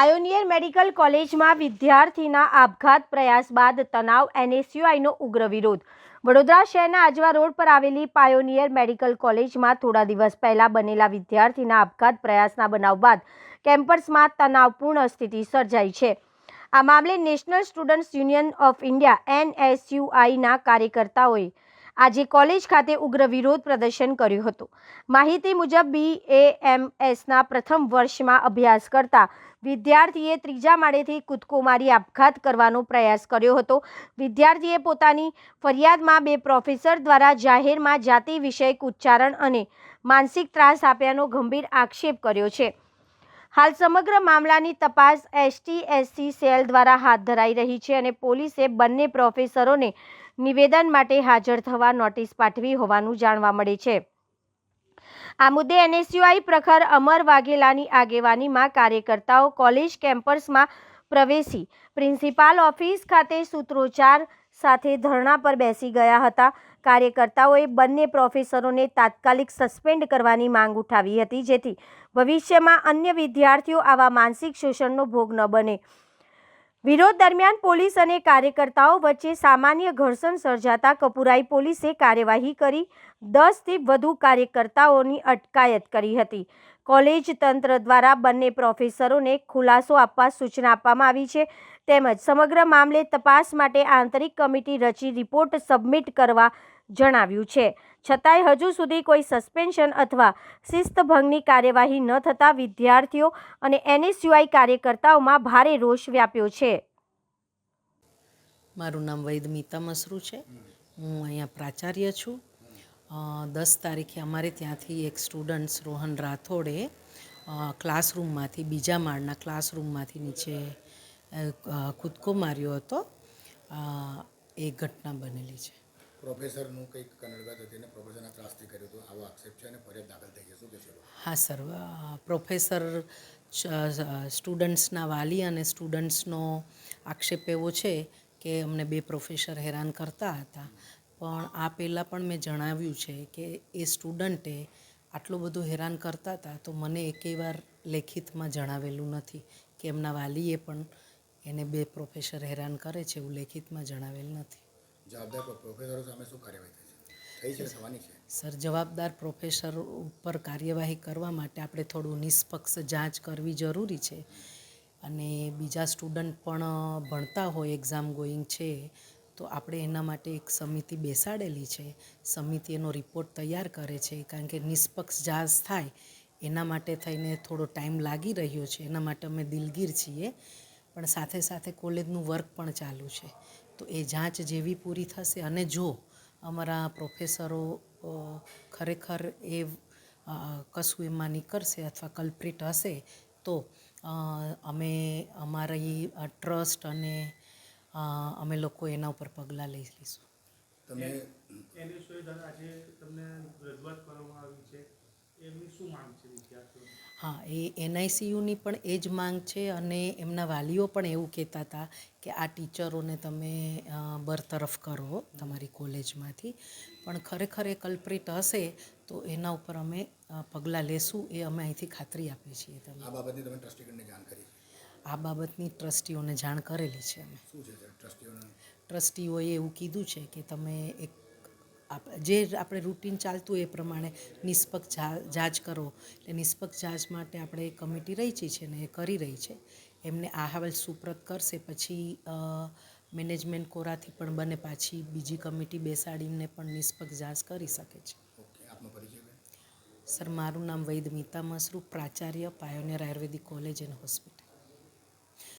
Pioneer medical કોલેજમાં વિદ્યાર્થીના આપઘાત પ્રયાસ બાદ તણાવ, એનએસયુઆઈનો ઉગ્ર વિરોધ. વડોદરા શહેરના આજવા રોડ પર આવેલી પાયોનિયર મેડિકલ કોલેજમાં થોડા દિવસ પહેલા બનેલા વિદ્યાર્થીના આપઘાત પ્રયાસના બનાવ બાદ કેમ્પસમાં તણાવપૂર્ણ સ્થિતિ સર્જાઈ છે. આ મામલે National Students Union of India એનએસયુઆઈના કાર્યકર્તાઓએ આજે કોલેજ ખાતે ઉગ્ર વિરોધ પ્રદર્શન કર્યું હતું. માહિતી મુજબ BAMSના પ્રથમ વર્ષમાં અભ્યાસ કરતા વિદ્યાર્થીએ ત્રીજા માળેથી કૂદકો મારી આપઘાત કરવાનો પ્રયાસ કર્યો હતો. વિદ્યાર્થીએ પોતાની ફરિયાદમાં બે પ્રોફેસર દ્વારા જાહેરમાં જાતિ વિષયક ઉચ્ચારણ અને માનસિક ત્રાસ આપ્યાનો ગંભીર આક્ષેપ કર્યો છે. હાલ સમગ્ર મામલાની તપાસ ST-SC સેલ દ્વારા હાથ ધરાઈ રહી છે અને પોલીસે બંને પ્રોફેસરોને નિવેદન માટે હાજર થવા નોટિસ પાઠવી હોવાનું જાણવા મળે છે. આ મુદ્દે એનએસયુઆઈ પ્રખર અમર વાઘેલાની આગેવાનીમાં કાર્યકર્તાઓ કોલેજ કેમ્પસમાં પ્રવેશી પ્રિન્સિપાલ ઓફિસ ખાતે સૂત્રોચ્ચાર સાથે ધરણા પર બેસી ગયા હતા. કાર્યકર્તાઓએ બંને પ્રોફેસરોને તાત્કાલિક સસ્પેન્ડ કરવાની માંગ ઉઠાવી હતી, જેથી ભવિષ્યમાં અન્ય વિદ્યાર્થીઓ આવા માનસિક શોષણનો ભોગ ન બને. વિરોધ દરમિયાન પોલીસ અને કાર્યકર્તાઓ વચ્ચે સામાન્ય ઘર્ષણ સર્જાતા કપુરાઈ પોલીસે કાર્યવાહી કરી 10થી વધુ કાર્યકર્તાઓની અટકાયત કરી હતી. કોલેજ તંત્ર દ્વારા બંને પ્રોફેસરોને ખુલાસો આપવા સૂચના આપવામાં આવી છે, તેમજ સમગ્ર મામલે તપાસ માટે આંતરિક કમિટી રચી રિપોર્ટ સબમિટ કરવા જણાવ્યું છે. છતાંય હજુ સુધી કોઈ સસ્પેન્શન અથવા શિસ્તભંગની કાર્યવાહી ન થતાં વિદ્યાર્થીઓ અને એનએસયુઆઈ કાર્યકર્તાઓમાં ભારે રોષ વ્યાપ્યો છે. મારું નામ વૈદ મીતા મસરૂ છે. હું અહીંયા પ્રાચાર્ય છું. 10 તારીખે અમારે ત્યાંથી એક સ્ટુડન્ટ્સ રોહન રાઠોડે ક્લાસરૂમમાંથી બીજા માળના ક્લાસરૂમમાંથી નીચે કૂદકો માર્યો હતો. એ ઘટના બનેલી છે. પ્રોફેસરનું કંઈક કનડગત હતી અને પ્રોફેસરના ત્રાસથી કર્યું હતું, આવો આક્ષેપ છે અને ફરિયાદ દાખલ થઈ છે. શું કહેશો? હા સર, પ્રોફેસર સ્ટુડન્ટ્સના વાલી અને સ્ટુડન્ટ્સનો આક્ષેપ એવો છે કે અમને બે પ્રોફેસર હેરાન કરતા હતા. પણ આ પહેલાં પણ મેં જણાવ્યું છે કે એ સ્ટુડન્ટે આટલું બધું હેરાન કરતા હતા તો મને એકેય વાર લેખિતમાં જણાવેલું નથી કે એમના વાલીએ પણ એને બે પ્રોફેસર હેરાન કરે છે એવું લેખિતમાં જણાવેલ નથી. જવાબદાર પ્રોફેસરો સામે શું કાર્યવાહી થઈ છે, થવાની છે? સર, જવાબદાર પ્રોફેસર ઉપર કાર્યવાહી કરવા માટે આપણે થોડું નિષ્પક્ષ જાંચ કરવી જરૂરી છે. અને બીજા સ્ટુડન્ટ પણ ભણતા હોય, એક્ઝામ ગોઈંગ છે, તો આપણે એના માટે એક સમિતિ બેસાડેલી છે. સમિતિ એનો રિપોર્ટ તૈયાર કરે છે, કારણ કે નિષ્પક્ષ જાંચ થાય એના માટે થઈને થોડો ટાઈમ લાગી રહ્યો છે. એના માટે અમે દિલગીર છીએ, પણ સાથે સાથે કોલેજનું વર્ક પણ ચાલુ છે. તો એ જાંચ જેવી પૂરી થશે અને જો અમારા પ્રોફેસરો ખરેખર એ કશું એમાં નીકળશે અથવા કલ્પ્રિટ હશે તો અમે અમારી ટ્રસ્ટ અને અમે લોકો એના ઉપર પગલાં લઈ લઈશું. તમે આજે તમને રજૂઆત કરવામાં આવી છે, એમની શું માંગ છે વિદ્યાર્થીઓની? હા, એ NICUની પણ એ જ માંગ છે અને એમના વાલીઓ પણ એવું કહેતા હતા કે આ ટીચરોને તમે બરતરફ કરો તમારી કોલેજમાંથી. પણ ખરેખર એ કલ્પ્રિટ હશે તો એના ઉપર અમે પગલાં લેશું, એ અમે અહીંથી ખાતરી આપીએ છીએ. આ બાબતની તમે ટ્રસ્ટીગણને જાણ કરી? આ બાબતની ટ્રસ્ટીઓને જાણ કરેલી છે અમે. શું છે ટ્રસ્ટીઓને? ટ્રસ્ટીઓએ એવું કીધું છે કે તમે એક જે આપણે રૂટીન ચાલતું એ પ્રમાણે નિષ્પક્ષ જાંચ કરો. એટલે નિષ્પક્ષ જાંચ માટે આપણે કમિટી રચી છે ને એ કરી રહી છે. એમને આ અહેવાલ સુપ્રત કરશે પછી મેનેજમેન્ટ કોરાથી પણ બને પાછી બીજી કમિટી બેસાડીને પણ નિષ્પક્ષ જાંચ કરી શકે છે. ઓકે, આપનો પરિચય? સર, મારું નામ વૈદ મીતા મસરૂ, પ્રાચાર્ય, Pioneer Ayurvedic College and hospital.